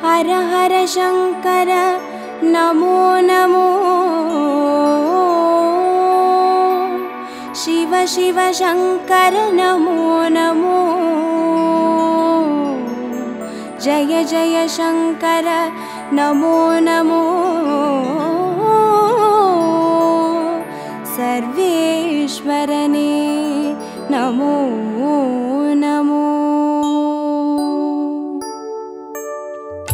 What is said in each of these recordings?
हर हर शंकर नमो नमो शिव शिव शंकर नमो नमो जय जय शंकर नमो नमो सर्वेश्वरने नमो नमो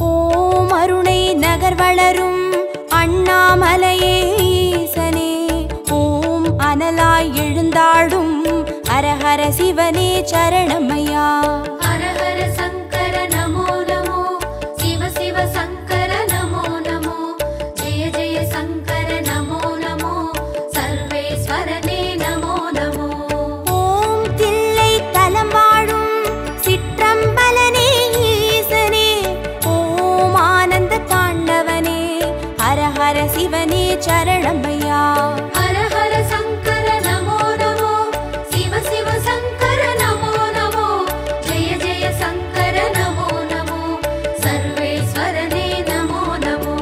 ओम अरुणै नगर वलरुम अण्णामलैये ईसने ओम अनलाय एळुंदाडुम हर हर शिवने चरणमैया हर हर शंकर नमो नमो शिव शिव शंकर नमो नमो जय जय शंकर नमो नमो सर्वेश्वरने नमो नमो ओम तिल्लै तलं वाळुम सिट्रंबलने ईसने ओम आनंद तांडवने हर हर शिवने चरणमैया हर हर शंकर नमो नमो शिव शिव शंकर नमो नमो जय जय शंकर नमो नमो सर्वेश्वरने नमो नमो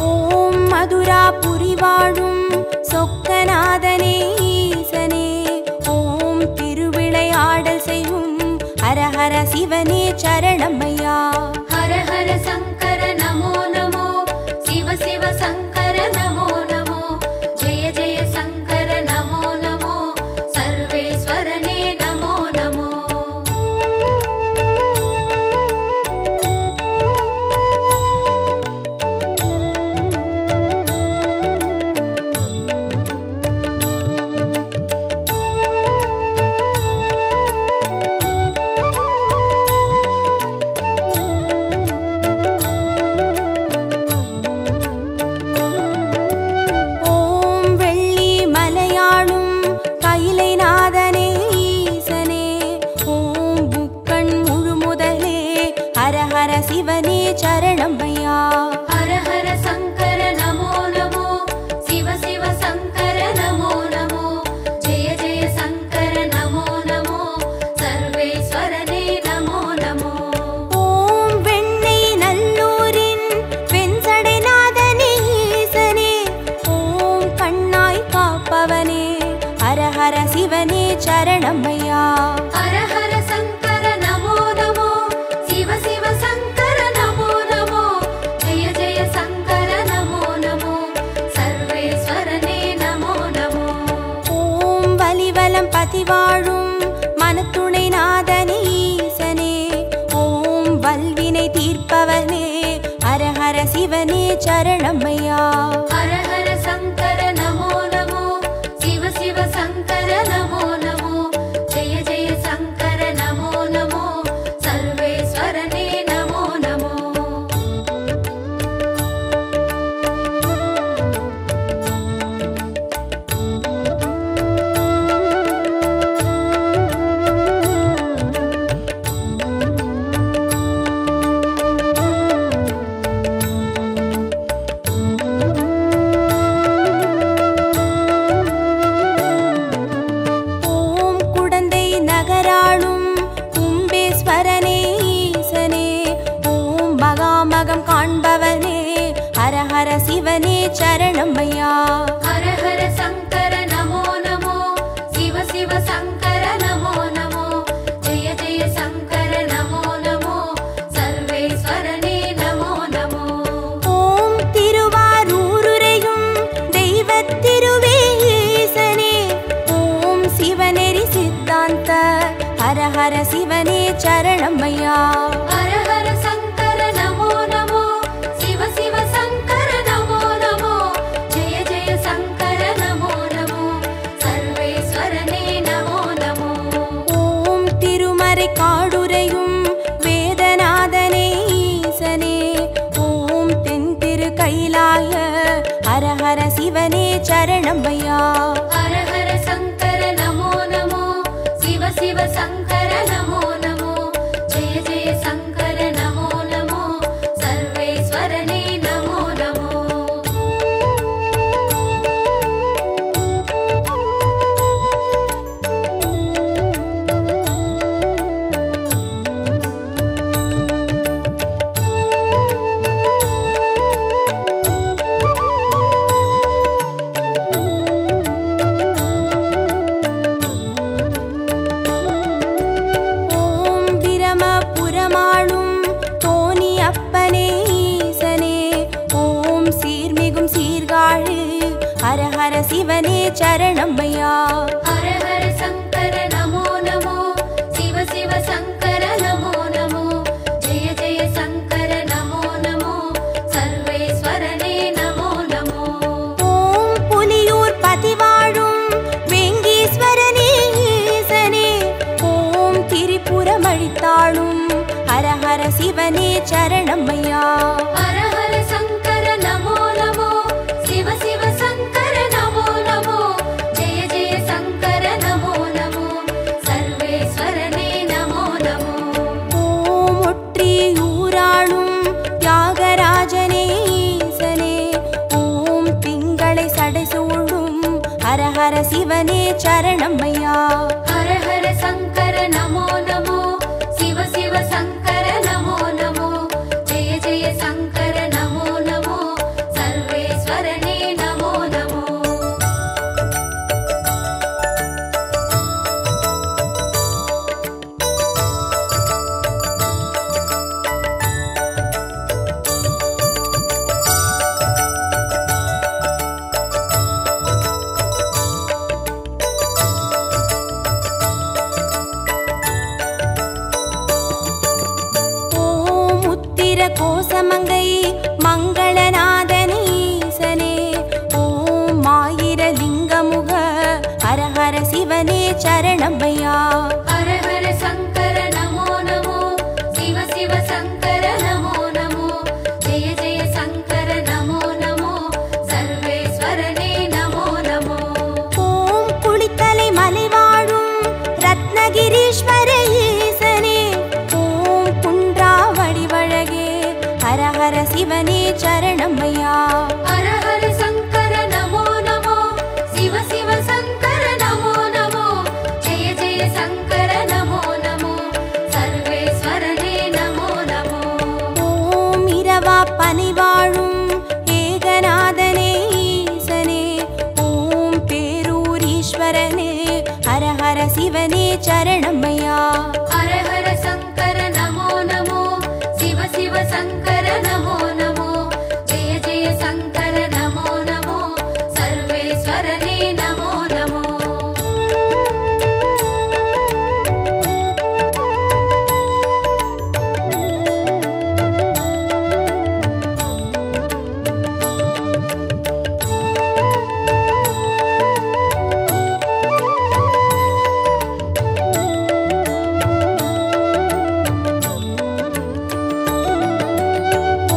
ओम मधुरापुरी वाळुम சொக்கநாதனே ஈசனே ஓம் திருவிளையாடல் செய்யும் ஹர ஹர சிவனே சரணமையா हर हर शंकर नमो नमो शिव शिव शंकर नमो नमो जय जय शंकर नमो नमो सर्वेश्वरने नमो नमो ஓம் வெள்ளி மலையாளும் கைலைநாதனே ஈசனே ஓம் புக்கண் முழுமுதலே ஹர ஹர சிவனே சரணமையா हर हर शंकर नमो नमो शिव शिव शंकर नमो नमो जय जय शंकर नमो नमो सर्वेश्वरने नमो नमो ஓம் வெண்ணை நல்லூரின் வெண்சடைநாதனே ஈசனே ஓம் கண்ணாய் காப்பவனே ஹர ஹர சிவனே சரணமையா हर हर शंकर नमो नमो शिव शिव शंकर नमो नमो जय जय शंकर नमो नमो सर्वेश्वरने नमो नमो ஓம் வலிவலம் பதிவாழும் மனத்துணை நாதனே ஈசனே ஓம் வல்வினை தீர்ப்பவனே ஹர ஹர சிவனே சரணமையா हर हर शंकर नमो नमो शिव शिव शंकर नमो नमो जय जय शंकर नमो नमो सर्वेश्वरने नमो नमो ஓம் குடந்தை நகராளும் கும்பேஸ்வரனே ஈசனே ஓம் மகாமகம் காண்பவனே ஹர ஹர சிவனே சரணமையா हर हर शंकर नमो नमो शिव शिव शंकर नमो नमो जय जय शंकर नमो नमो सर्वेश्वरने नमो नमो ஓம் திருவாரூருரையும் தெய்வத் திருவே ஈசனே ஓம் சிவநெறி சித்தாந்த ஹர ஹர சிவனே சரணமையா हर हर शंकर नमो नमो शिव शिव शंकर नमो नमो जय जय शंकर नमो नमो सर्वेश्वरने नमो नमो ஓம் திருமறை காடுரையும் வேதநாதனே ஈசனே ஓம் தென் திரு கைலாய ஹர ஹர சிவனே சரணமையா हर हर शंकर नमो नमो शिव शिव शंकर नमो नमो जय जय शंकर नमो சரணமையா. ஹர ஹர சங்கர நமோ நமோ, சிவ சிவ சங்கர நமோ நமோ, ஜெய ஜெய சங்கர நமோ நமோ, சர்வேஸ்வரனே நமோ நமோ. ஓம் புலியூர் பதிவாழும் வேங்கீஸ்வரனே ஈசனே, ஓம் திரிபுரம் அழித்தாளும் ஹர ஹர சிவனே சரணமையா. ஹர ஹர சங்கர நமோ நமோ, சிவ சிவ சங்கர நமோ நமோ, ஜெய ஜெய சங்கர நமோ நமோ, சர்வேஸ்வரனே நமோ நமோ. ஓம் ஒற்றியூராளும் தியாகராஜனே ஈசனே, ஓம் திங்களை சடைசூழும் ஹர ஹர சிவனே சரணமையா. ஹர ஹர சங்கர நமோ நமோ, சிவ சிவ சங்கர நமோ நமோ, ஜெய ஜெய சங்கர நமோ நமோ, சர்வேஸ்வரனே நமோ நமோ. ஓம் உத்திர கோசமங்கை மங்களநாதனே ஈசனே, ஓம் ஆயிரலிங்கமுக ஹர ஹர சிவனே சரணமையா. ஹர ஹர சங்கர நமோ நமோ, சிவ சிவ சங்கர நமோ நமோ, ஜெய ஜெய சங்கர நமோ நமோ, சர்வேஸ்வரனே நமோ நமோ. ஓம் குளித்தலை மலை வாழும் ரத்னகிரீஸ்வர ஈசனே, ஓம் குன்றா வடிவழகே ஹர ஹர சிவனே சரணமையா. ஹர ஹர சங்கர நமோ நமோ, சிவ சிவ சங்கர நமோ நமோ, ஜெய ஜெய சங்கர நமோ நமோ, சர்வேஸ்வரனே நமோ நமோ. ஓம் இரவா பனி வாழும் ஏகநாதனே ஈசனே, ஓம் பேரூரீஸ்வரனே ஹர ஹர சிவனே சரணமையா. ஹர ஹர சங்கர நமோ நமோ, சிவ சிவ சங்கர நமோ நமோ, ஜெய ஜெய சங்கர நமோ நமோ, சர்வேஸ்வரனே நமோ நமோ.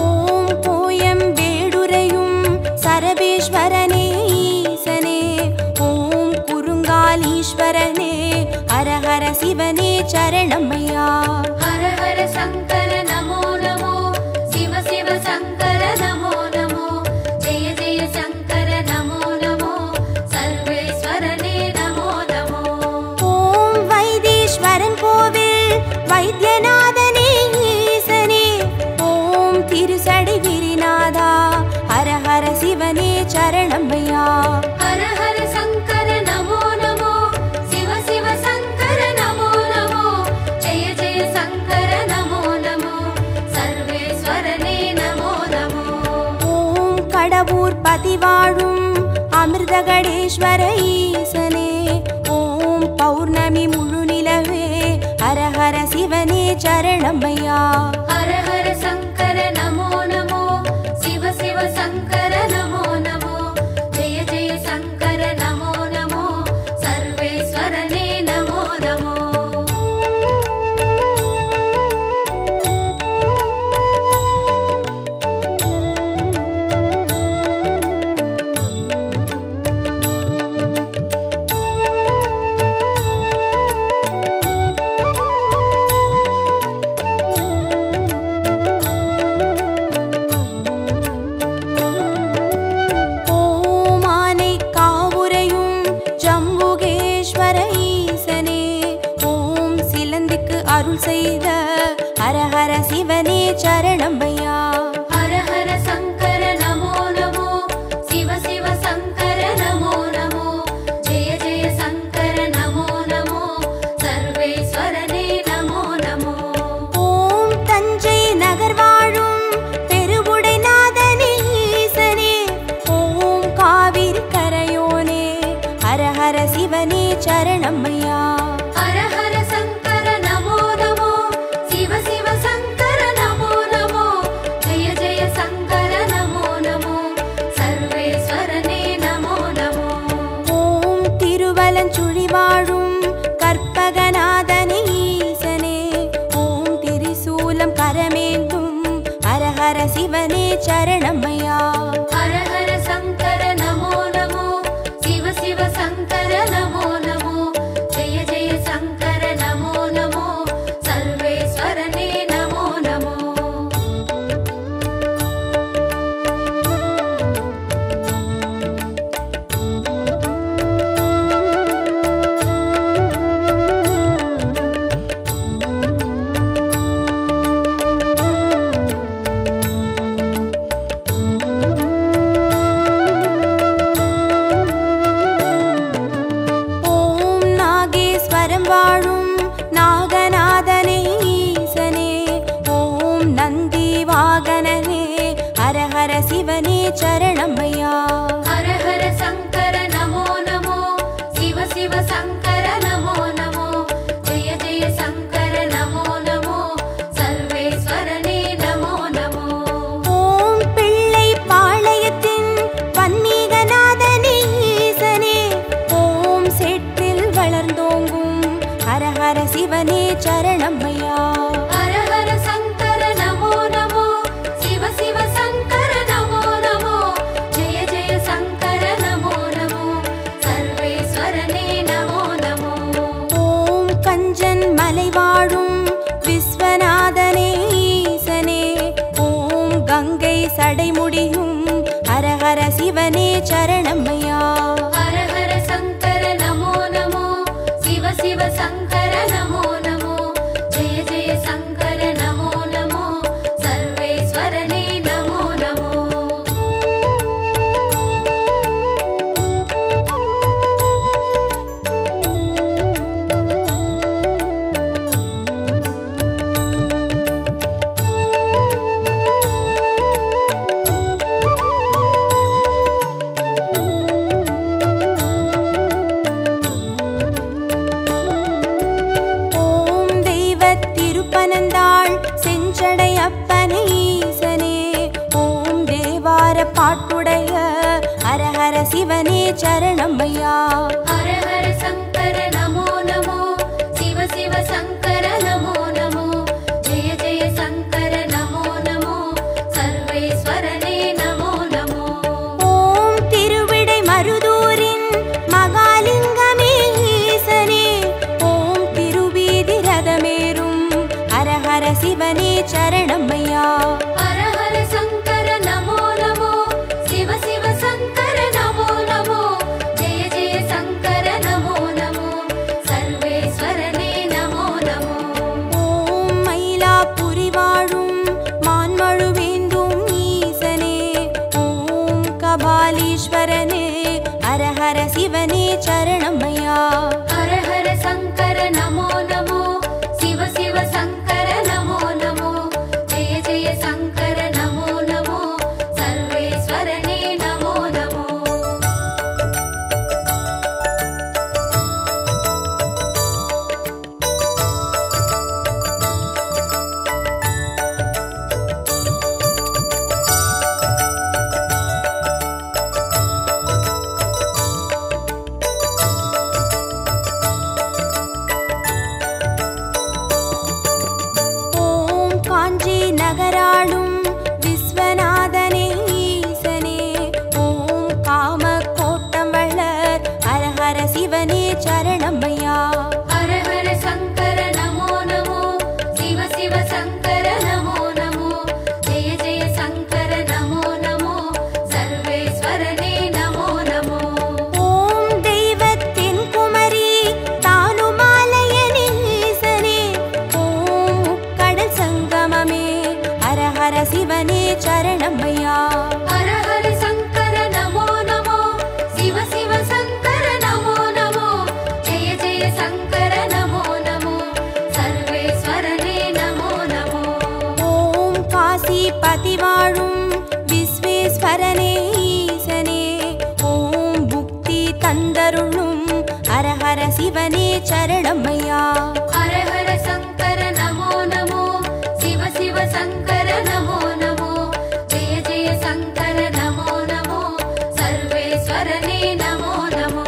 ஓம் கோயம் வேடுரையும் சரபேஸ்வரனே ஈசனே, ஓம் குறுங்காலீஸ்வரனே ஹர ஹர சிவனே சரணமையா. ஹர ஹர சங்கர நமோ நமோ, சிவ சிவ சங்கர நமோ நமோ, ஜெய ஜெய சங்கர நமோ நமோ, சர்வேஸ்வரனே நமோ நமோ. ஓம் வைத்தீஸ்வரன் கோவில் வைத்தியநாதனே ஈசனே, ஓம் திருசடை கிரிநாதா ஹர ஹர சிவனே சரணமையா. ஹர ஹர சங்கர நமோ நமோ, சிவ சிவ சங்கர நமோ நமோ, ஜெய ஜெய சங்கர நமோ நமோ, சர்வேஸ்வரனே நமோ நமோ. ஓம் கடவுர் பதிவாழும் அமிர்தகடேஸ்வர ஈசனே, ஓம் பௌர்ணமி முழு நிலவே ஹர ஹர சிவனே சரணமையா. ஹர ஹர சங்கர நமோ நமோ, சிவ சிவ சங்கர நமோ நமோ, ஜெய ஜெய சங்கர நமோ நமோ, சர்வேஸ்வரனே நமோ நமோ. ஓம் ஆனை காவுரையும் ஜம்புகேஸ்வர ஈசனே, ஓம் சிலந்திக்கு அருள் செய்த ஹர ஹர சிவனே சரணமையா. ஹர ஹர சங்கர நமோ நமோ, சிவ சிவ சங்கர நமோ நமோ, ஜெய ஜெய சங்கர நமோ நமோ, சர்வேஸ்வரனே நமோ நமோ. ஓம் தஞ்சை நகர் வாழும் பெருவுடைநாதனே ஈசனே, ஓம் காவிரி கரையோனே ஹர சரணமையா. ஹர ஹர சங்கர நமோ நமோ, சிவ சிவ சங்கர நமோ நமோ, ஜெய ஜெய சங்கர நமோ நமோ, சர்வேஸ்வரனே நமோ நமோ. வாழும் நாகநாதனே ஈசனே, ஓம் நந்தி வாகனனே, ஹர ஹர சிவனே சரணமையா. ஹர ஹர சங்கர நமோ நமோ, சிவ சிவ சங்கர நமோ நமோ, ஜெய ஜெய சங்கர நமோ நமோ, சர்வேஸ்வரனே நமோ நமோ. ஓம் பிள்ளை பாளையத்தின் பன்மீகநாதனே ஈசனே, ஓம் செட்டில் வளர்ந்தோங்கும் ஹர ஹர சிவனே சரணமையா. ஹர ஹர சங்கர நமோ நமோ, சிவ சிவ சங்கர நமோ நமோ, ஜெய ஜெய சங்கர நமோ நமோ, சர்வேஸ்வரனே நமோ நமோ. ஓம் கஞ்சன் மலை வாழும் விஸ்வநாதனே ஈசனே, ஓம் கங்கை சடைமுடியும் ஹர ஹர சிவனே சரணமையா. ஹர ஹர சங்கர நமோ நமோ, சிவ சிவ சங்கர நமோ நமோ, ஜெய ஜெய சங்கர நமோ நமோ, சர்வேஸ்வரனே நமோ நமோ. ஓம் தெய்வத் திருப்பனந்தாள் செஞ்சடை அப்பனே ஈசனே, ஓம் தேவார பாட்டுடைய ஹர ஹர சிவனே சரணமையா. ஹர ஹர சங்கர நமோ நமோ, சிவ சிவ சங்கர நமோ நமோ, ஜெய ஜெய சங்கர நமோ நமோ, சர்வேஸ்வரனே நமோ நமோ. ஓம் திருவிடை மருதூரின் மகாலிங்கமே ஈசனே, ஓம் திருவீதி ரதமேறும் ஹர ஹர சிவனே சரணமையா. ஹர ஹர சங்கர நமோ நமோ, சிவ சிவ சங்கர நமோ நமோ, ஜெய ஜெய சங்கர நமோ நமோ, சர்வேஸ்வரனே நமோ நமோ. ஓம் மயிலாப்புரி வாழும் மான்மழுவேந்தும் ஈசனே, ஓம் கபாலீஸ்வரனே ஹர ஹர சிவனே சரணமையா. ஹர ஹர சங்கர நமோ நமோ, சிவ சிவ சங்கர நமோ நமோ, ஜெய ஜெய சங்கர நமோ நமோ, சர்வேஸ்வரனே நமோ நமோ. ஓம் காஞ்சி நகராளும் விஸ்வநாதனே ஈசனே, ஓம் காம கோட்டம் வளர் ஹர ஹர சிவனே சரணமையா. ஹர ஹர சங்கர நமோ நமோ, சிவ சிவ சங்கர நமோ நமோ, ஜெய ஜெய சங்கர நமோ நமோ, சர்வேஸ்வரனே நமோ நமோ. ஓம் தெய்வத்தின் குமரி தானுமாலயனே ஈசனே, ஓம் கடல் சங்கமமே ஹர ஹர சிவனே சரணமையா. ஹர ஹர சங்கர நமோ நமோ, சிவ சிவ சங்கர நமோ நமோ, ஜெய ஜெய சங்கர நமோ நமோ, சர்வேஸ்வரனே நமோ நமோ. ஓம் காசிபதி வாழும் விஸ்வேஸ்வரனே ஈசனே, ஓம் புக்தி தந்தருளும் ஹர ஹர சிவனே சரணமையா. ஹர ஹர சங்கர நமோ நமோ, சிவ சிவ சங்கர நமோ நமோ, ஜெய ஜெய சங்கர நமோ நமோ, சர்வேஸ்வரனே நமோ நமோ.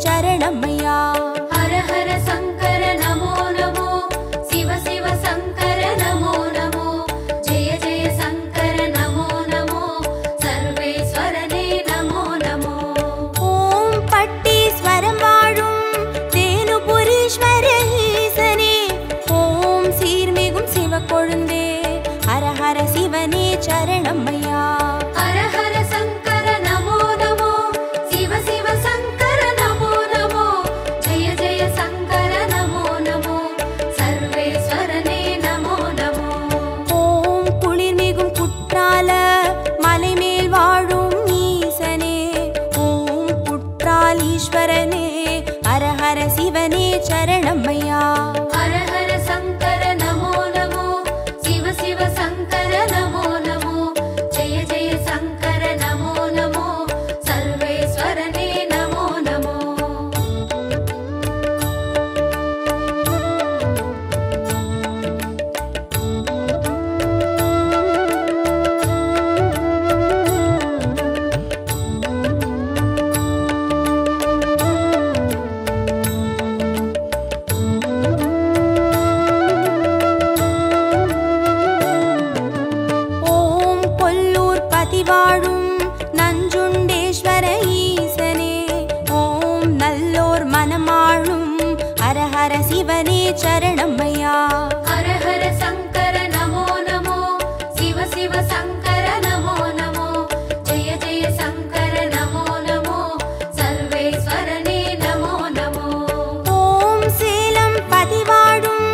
சரணமையா. ஹர ஹர சங்கர நமோ நமோ, சிவ சிவ சங்கர நமோ நமோ, ஜெய ஜெய சங்கர நமோ நமோ, சர்வேஸ்வரனே நமோ நமோ. ஓம் பட்டீஸ்வரம் வாழும் தேனுபுரீஸ்வர ஈசனே, ஓம் சீர்மிகும் சிவக்கொழுந்தே, ஹர ஹர சிவனே சரணமையா. ஹர ஹர சங்கர நமோ நமோ, சிவ சிவ சங்கர நமோ நமோ, ஜெய ஜெய சங்கர நமோ நமோ, சர்வேஸ்வரனே நமோ நமோ. ஓம் குளிர்மிகும் குற்றால மலைமேல் வாழும் ஈசனே, ஓம் குற்றாலீஸ்வரனே, ஹர ஹர சிவனே சரணமையா. ஹர ஹர சங்கர நமோ நமோ, சிவ சிவ சங்கர நமோ நமோ, ஜெய ஜெய சங்கர நமோ நமோ, சர்வேஸ்வரனே நமோ நமோ. ஓம் கொல்லூர் பதிவாழும் நஞ்சுண்டேஸ்வர ஈசனே, ஓம் நல்லோர் மனமாளும் ஹர ஹர சிவனே சரணமையா. ஹர ஹர சங்கர நமோ நமோ, சிவ சிவ சங்கர நமோ நமோ, ஜெய ஜெய சங்கர நமோ நமோ, சர்வேஸ்வரனே நமோ நமோ. ஓம் சேலம் பதிவாழும்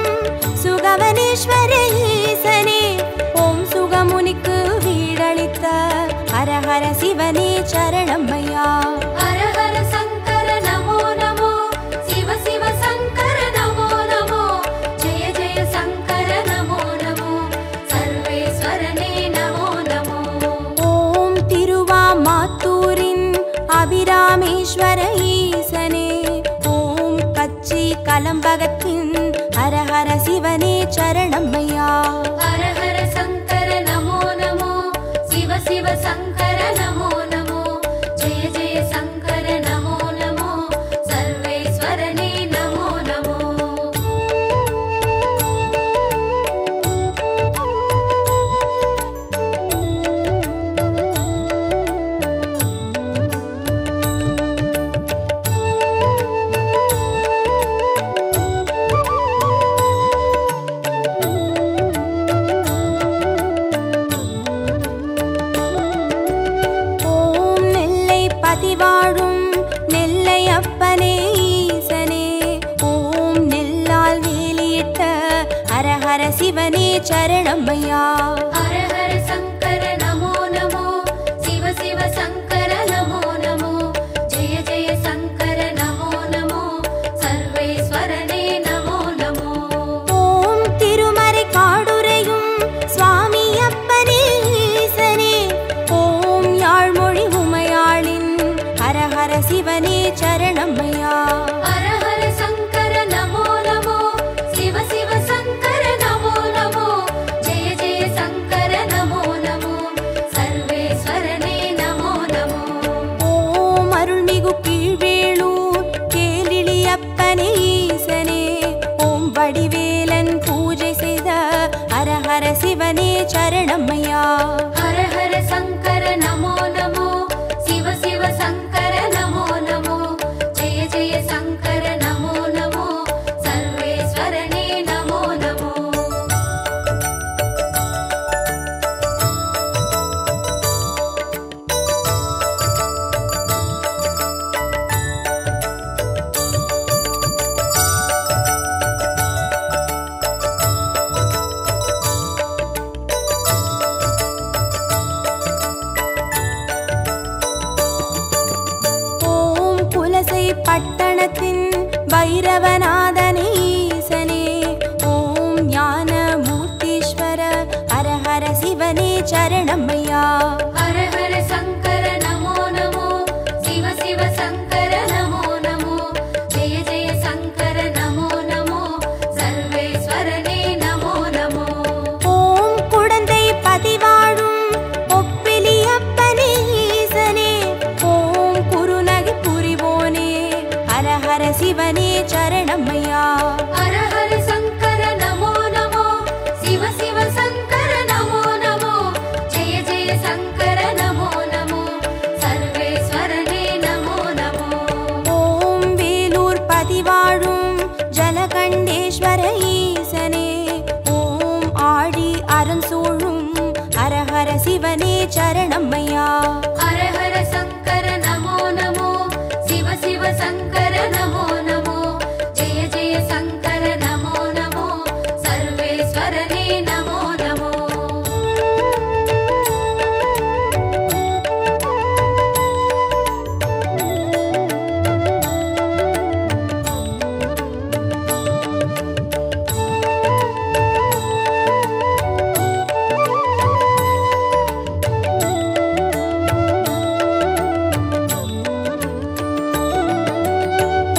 சுகவனேஸ்வர ஈசனே, ஓம் சுகமுனிக்கு வீடளித்த ஹர ஹர சிவனே சரணமையா. ஹர ஹர சங்கர நமோ நமோ, சிவ சிவ சங்கர நமோ நமோ, ஜெய ஜெய சங்கர நமோ நமோ, சர்வேஸ்வரனே நமோ நமோ. ஓம் திருவாமாத்தூரின் அபிராமேஸ்வர ஈசனே, ஓம் கச்சி கலம்பகத்தின் ஹர ஹர சிவனே சரணமையா. ஹர ஹர சங்கர நமோ நமோ, சிவ சிவ சங்கர நமோ நமோ, ஜெய ஜெய சங்கர நமோ நமோ, சர்வேஸ்வரனே நமோ நமோ. ஓம் நெல்லை பதிவாழும் நெல்லை அப்பனே ஈசனே, ஓம் நெல்லால் வேலியிட்ட ஹர ஹர சிவனே சரணமையா. ஹர ஹர சங்கர நமோ நமோ, சிவ சிவ சங்கர நமோ நமோ, ஜெய ஜெய சங்கர நமோ நமோ, சர்வேஸ்வரனே நமோ நமோ. ஓம் திருமறை காடுரையும் சுவாமி அப்பனே ஈசனே, ஓம் யாழ்மொழி உமையாளின் ஹர ஹர சிவனே சரணமையா. ஹர ஹர சங்கர நமோ நமோ, சிவ சிவ சங்கர நமோ நமோ, ஜெய ஜெய சங்கர நமோ நமோ, சர்வேஸ்வரனே நமோ நமோ. ஓம் அருள்மிகு கீழ்வேளூர் கேளிழி அப்பனே ஈசனே, ஓம் வடிவேலன் பூஜை செய்த ஹர ஹர சிவனே சரணமையா. ஹர ஹர சங்கர நமோ நமோ, சிவ சிவ சங்கர நமோ நமோ, ஜெய ஜெய சங்கர நமோ நமோ, சர்வேஸ்வரனே நமோ நமோ. சரணமையா. ஹர ஹர சங்கர நமோ நமோ, சிவ சிவ சங்கர நமோ நமோ, ஜெய ஜெய சங்கர நமோ நமோ, சர்வேஸ்வரனே நமோ நமோ. ஓம் வேலூர் பதிவாழும் ஜலகண்டேஸ்வர ஈசனே, ஓம் ஆழி அரண் சூழும் ஹரஹர சிவனே சரணமையா. ஹர ஹர சங்கர நமோ நமோ, சிவ சிவ சங்கர நமோ நமோ, ஜெய ஜெய சங்கர நமோ நமோ, சர்வேஸ்வரனே நமோ நமோ.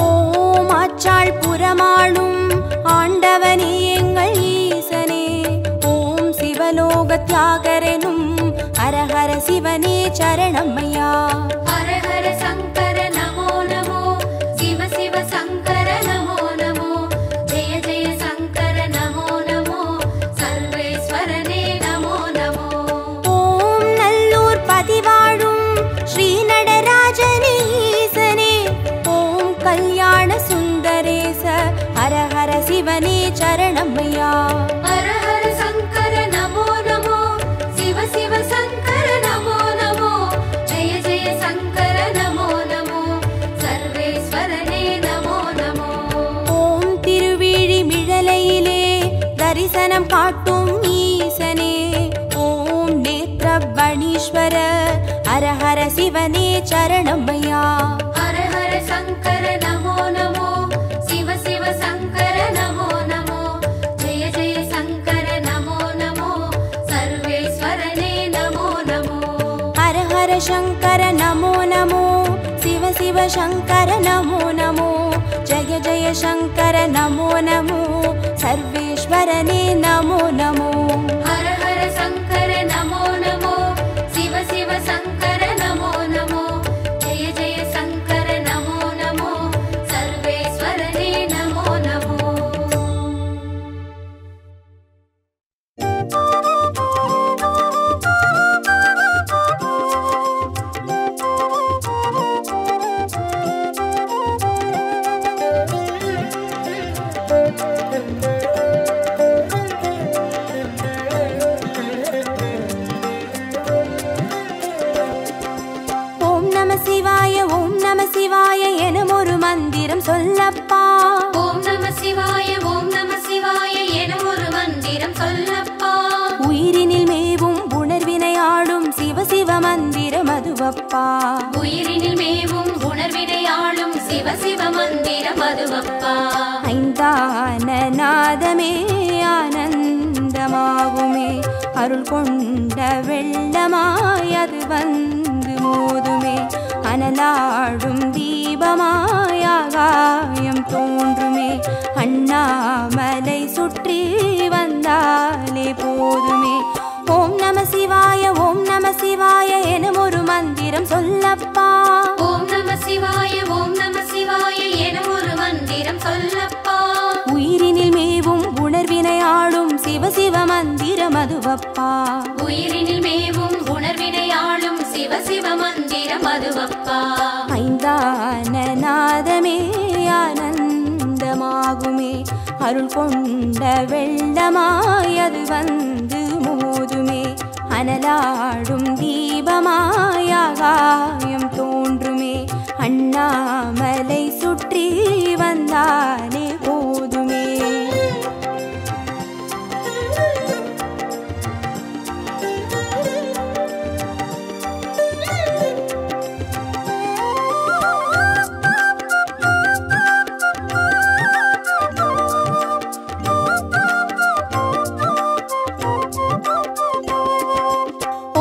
ஓம் ஆச்சாள் புறமாளும் ஆண்டவனே எங்கள் ஈசனே, ஓம் சிவலோக தியாகரனும் ஹரஹர சிவனே சரணமையா. ஹர ஹர சங்கர நமோ நமோ, சிவ சிவ சங்கர நமோ நமோ, ஜெய ஜெய சங்கர நமோ நமோ, சர்வேஸ்வரனே நமோ நமோ. ஓம் நல்லூர் பதிவாழும் ஸ்ரீ நடராஜனே ஈசனே, ஓம் கல்யாண சுந்தரேச ஹரஹர சிவனே சரணமையா. ஹர ஹர சங்கர நமோ நமோ, சிவ சிவ சங்கர நமோ நமோ, ஜெய ஜெய சங்கர நமோ நமோ, சர்வேஸ்வரனே நமோ நமோ. ஓம் திருவிழி மிழலையிலே தரிசனம் காட்டும் ஈசனே, ஓம் நேத்ரபணீஸ்வர ஹரஹர சிவனே சரணமையா. ஹர ஹர சங்கர நமோ நமோ, சிவ சிவ சங்கர நமோ நமோ, ஜெய ஜெய சங்கர நமோ நமோ, சர்வேஸ்வரனே நமோ நமோ. ஹர ஹர சங்கர நமோ நமோ, சிவ சிவ சங்கர நமோ நமோ, ஜய ஜய சங்கர நமோ நமோ, சர்வேஸ்வரனே நமோ நமோ. ஹர ஹர சங்கர நமோ நமோ, சிவ சிவ சங்கர நமோ நமோ, ஜெய ஜெய சங்கர நமோ நமோ, சர்வேஸ்வரனே நமோ நமோ. ஓம் நம சிவாய ஓம் நம சிவாய எனும் ஒரு மந்திரம் சொல்லப்பா. ஓம் நம சிவாய ஓம் நம சிவாய எனும் ஒரு மந்திரம் சொல்லப்பா. உயிரினில் மேவும் உணர்வினை ஆளும் சிவ சிவ மந்திரம் அதுவப்பா. உயிரினில் மேவும் உணர்வினை ஆளும் சிவ சிவ மந்திரம் அதுவப்பா. ஐந்தான நாதமே ஆனந்தமாகுமே, அருள் கொண்ட வெள்ளமாய் அது வந்து மோதுமே, அனலாடும் தீபமாய் ஆகாயம் தோன்றுமே, அண்ணாமலை சுற்றி வந்தாலே போதுமே. ஓம் நம சிவாய ஓம் நம சிவாய எனும் ஒரு மந்திரம் சொல்லப்பா. ஓம் நம சிவாய ஓம் நம சிவாய எனும் ஒரு மந்திரம் சொல்லப்பா. உயிரினில் மேவும் உணர்வினை ஆளும் சிவ சிவ மந்திரம் அதுவப்பா. உயிரினில் மேவும் உணர்வினை ஆளும் சிவ சிவ மந்திரம் அதுவப்பா. ஐந்தான நாதமே ஆனந்தமாகுமே, அருள் கொண்ட வெள்ளமாய் அது வந்து மோதுமே, அனலாடும் தீபமாய் ஆகாயம் தோன்றுமே, அண்ணாமலை சுற்றி வந்தாலே போதுமே.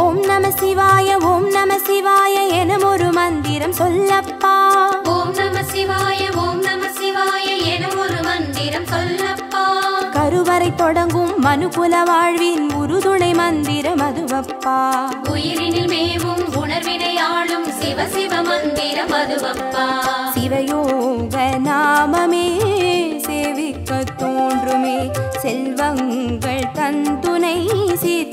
ஓம் நம சிவாய ஓம் நம சிவாய எனும் ஒரு மந்திரம் சொல்லப்பா. ஓம் நம சிவாய ஓம் நம சிவாய எனும் ஒரு மந்திரம் சொல்லப்பா. கருவறை தொடங்கும் மனுகுல வாழ்வின் உறுதுணை மந்திரம் அதுவப்பா. உயிரினில் மேவும் உணர்வினை ஆளும் சிவ சிவ மந்திரம் அதுவப்பா. சிவயோக நாமமே சேவிக்க தோன்றுமே, செல்வங்கள் தந்துணை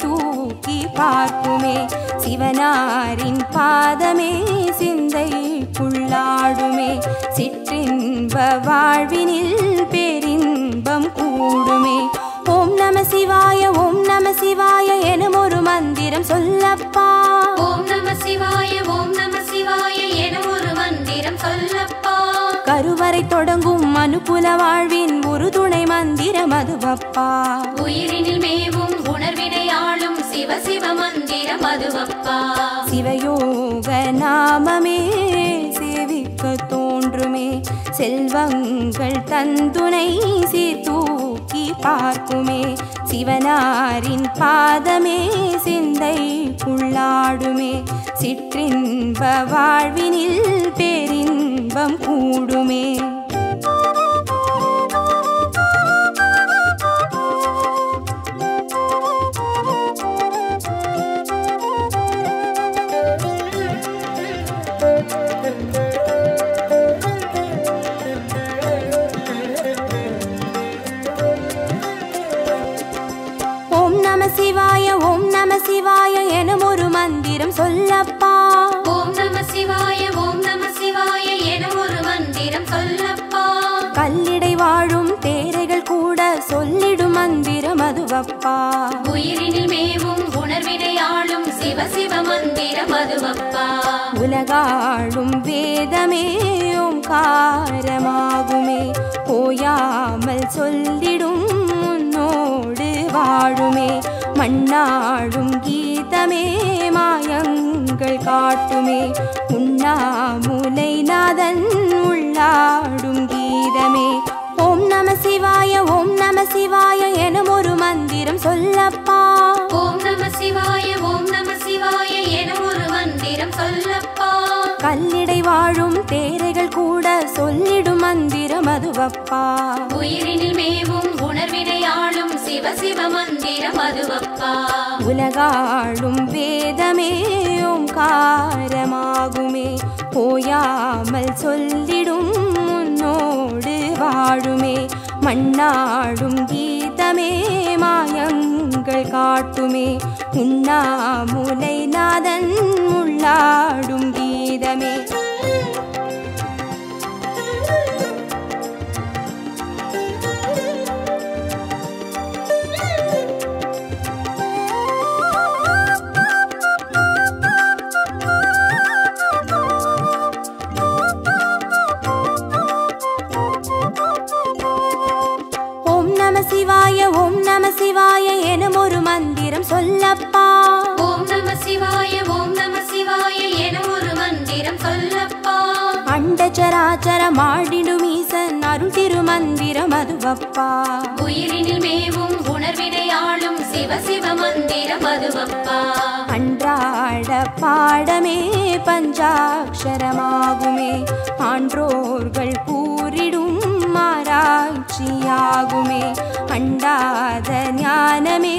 தூக்கி பார்க்குமே, சிவனாரின் பாதமே சிந்தைக்குள்ளாடுமே, சிற்றின்ப வாழ்வினில் பேரின்பம் கூடுமே. ஓம் நம சிவாய ஓம் நம சிவாய எனும் ஒரு மந்திரம் சொல்லப்பா. ஓம் நம சிவாய ஓம் நம சிவாய எனும் ஒரு மந்திரம் சொல்லப்பா. கருவறை தொடங்கும் மனுக்குல வாழ்வின் ஒரு துணை மந்திரம் அதுவப்பா. உயிரினில் மேவும் உணர்வினை ஆளும் சிவ சிவ மந்திரம் அதுவப்பா. சிவயோக நாமமே சேவிக்க தோன்றுமே, செல்வங்கள் தந்துணை தூக்கி பார்க்குமே, சிவனாரின் பாதமே சிந்தைக்குள்ளாடுமே, சிற்றின்ப வாழ்வினில் பேரின்பம் கூடுமே. ஓம் நம சிவாய ஓம் நம சிவாய எனும் ஒரு மந்திரம் சொல்லப்பா. ஓம் நம சிவாய ஓம் நம சிவாய எனும் ஒரு மந்திரம் சொல்லப்பா. கல்லிடை வாழும் தேரைகள் கூட சொல்லிடும் மந்திரம் அதுவப்பா. உயிரினில் மேவும் உணர்வினை ஆளும் சிவ சிவ மந்திரம் அதுவப்பா. உலகாளும் வேதமே ஓங்காரமாகுமே, ஓயாமல் சொல்லிடும் உன்னோடு வாழுமே, மண்ணாடும் கீதமே மாயங்கள் காட்டுமே, உண்ணாமுலை நாதன் உள்ளாடும் கீதமே. ஓம் நம சிவாய ஓம் நம சிவாய எனும் ஒரு மந்திரம் சொல்லப்பா. ஓம் நம சிவாய ஓம் நம சிவாய எனும் ஒரு மந்திரம் சொல்லப்பா. கல்லிடை வாழும் தேரைகள் கூட சொல்லிடும் மந்திரம் அதுவப்பா. உயிரினில் மேவும் உணர்வினை ஆளும் சிவ சிவ மந்திரம் அதுவப்பா. உலகாளும் வேதமே ஓங்காரமாகுமே, ஓயாமல் சொல்லிடும் உன்னோடு வாழுமே, மண்ணாடும் கீதமே மாயங்கள் காட்டுமே, உண்ணாமுலை நாதன் உள்ளாடும் கீதமே. ஓம் நம சிவாய ஓம் நம சிவாய எனும் ஒரு மந்திரம் சொல்லப்பா. ஓம் நம சிவாய ஓம் நம சிவாய எனும் ஒரு மந்திரம் சொல்லப்பா. அண்டச்சராச்சரம் ஆடிடும் ஈசன் அருள் திருமந்திரம் அதுவப்பா. உயிரினில் மேவும் உணர்வினை ஆளும் சிவ சிவ மந்திரம் அதுவப்பா. அன்றாட பாடமே பஞ்சாட்சரமாகுமே, ஆன்றோர்கள் கூறிடும் ஆராய்ச்சியாகுமே, அண்டாத ஞானமே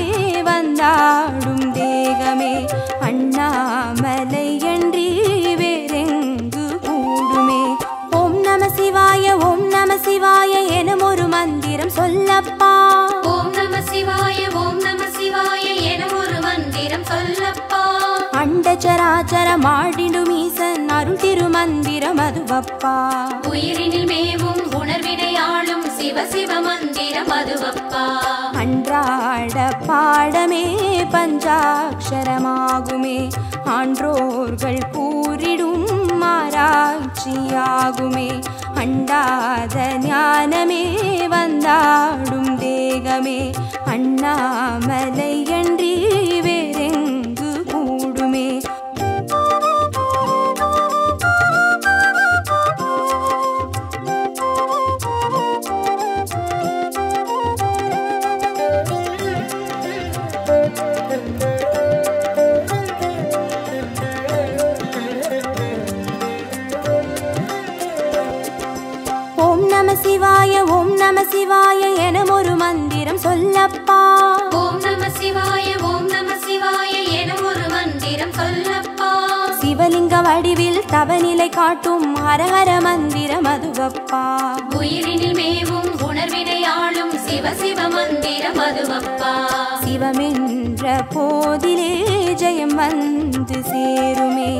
வந்தாடும் தேகமே, அண்ணாமலை அன்றி வேறெங்கு கூடுமே. ஓம் நம சிவாய ஓம் நம சிவாய எனும் ஒரு மந்திரம் சொல்லப்பா. ஓம் நம சிவாய ஓம் நம சிவாய எனும் ஒரு மந்திரம் சொல்லப்பா. அண்டச்சராச்சரம் ஆடிடும் ஈசன் அருள் திருமந்திரம் அதுவப்பா. உயிரினில் மேவும் உணர்வினை ஆளும் சிவ சிவ மந்திரம் அதுவப்பா. அன்றாட பாடமே பஞ்சாட்சரமாகுமே, ஆன்றோர்கள் கூறிடும் ஆராய்ச்சியாகுமே, அண்டாத ஞானமே வந்தாடும் தேகமே, அண்ணாமலை அன்றி வேறெங்கு கூடுமே. ஓம் நம சிவாய ஓம் நம சிவாய எனும் ஒரு மந்திரம் சொல்லப்பா. ஓம் நம சிவாய வடிவில் தவநிலை காட்டும் ஹரஹர மந்திரம் அதுவப்பா உயிரினில் மேவும் உணர்வினை ஆளும் சிவ சிவ மந்திரம் அதுவப்பா சிவமென்ற போதிலே ஜெயம் வந்து சேருமே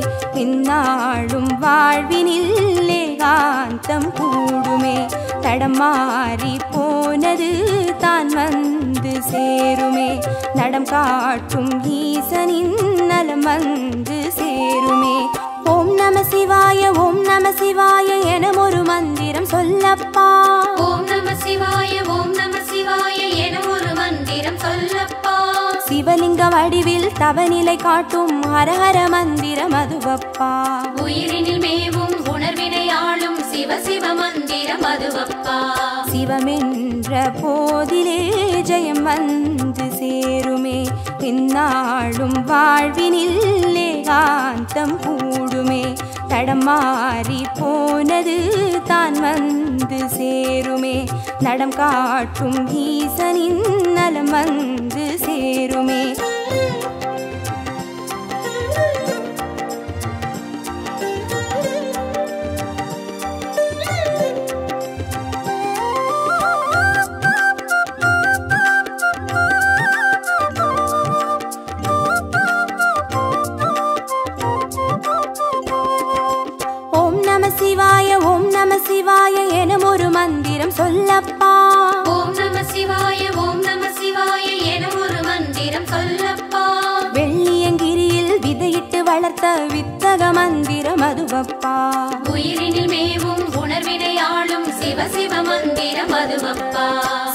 இந்நாளும் வாழ்வினில் ஏகாந்தம் கூடுமே தடம் மாறி போனது தான் வந்து சேருமே நடம் காட்டும் ஈசனின் நலம் வந்து சேருமே ஓம் நம சிவாய ஓம் நம சிவாய என ஒரு மந்திரம் சொல்லப்பா ஓம் நம சிவாய ஓம் நம சிவாய என ஒரு மந்திரம் சொல்லப்பா சிவலிங்க வடிவில் தவநிலை காட்டும் ஹரஹர மந்திரம் அதுவப்பா உயிரினில் மேவும் உணர்வினை ஆளும் சிவ சிவ மந்திரம் அதுவப்பா சிவமென்ற போதிலே ஜெயம் வந்து சேருமே இந்நாளும் வாழ்வினில் ஏகாந்தம் கூடுமே தடம் மாறி போனது தான் வந்து சேருமே நடம் காட்டும் ஈசனின் நலம் வந்து சேருமே ஓம் நம சிவாய என ஒரு மந்திரம் சொல்லப்பா ஓம் நம சிவாய ஓம் நம சிவாய என ஒரு மந்திரம் சொல்லப்பா வெள்ளியங்கிரியில் விதையிட்டு வளர்த்த வித்தக மந்திரம் அதுவப்பா உயிரினில் மேவும் உணர்வினை ஆளும் சிவ சிவ மந்திரம் அதுவப்பா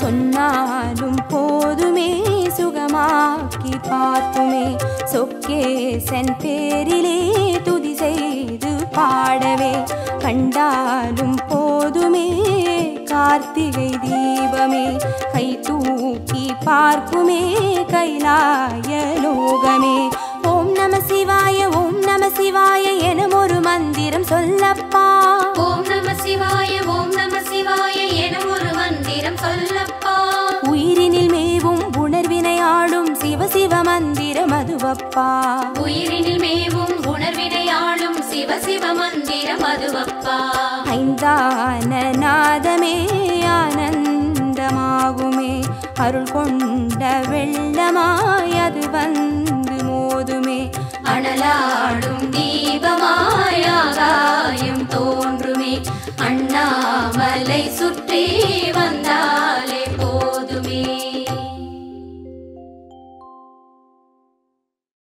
சொன்னாலும் போதுமே சுகமாக்கி பார்க்குமே சொக்கேசன் பேரிலே துதி செய்து பாடவே கண்டாலும் போதுமே கார்த்திகை தீபமே கை தூக்கி பார்க்குமே கைலாய லோகமே ஓம் நம சிவாய என ஒரு மந்திரம் சொல்லப்பா ஓம் நம சிவாய என ஒரு மந்திரம் சொல்லப்பா உயிரினில் மேவும் உணர்வினை ஆளும் சிவ சிவ மந்திரம் அதுவப்பா உயிரினில் மேவும் உணர்வினை ஆளும் சிவ சிவ மந்திரம் அதுவப்பா ஐந்தான நாதமே ஆனந்தமாகுமே அருள் கொண்ட வெள்ளமாய் அது வந்து மோதுமே அனலாடும் தீபமாய் ஆகாயம் தோன்றுமே அண்ணாமலை சுற்றி வந்தார்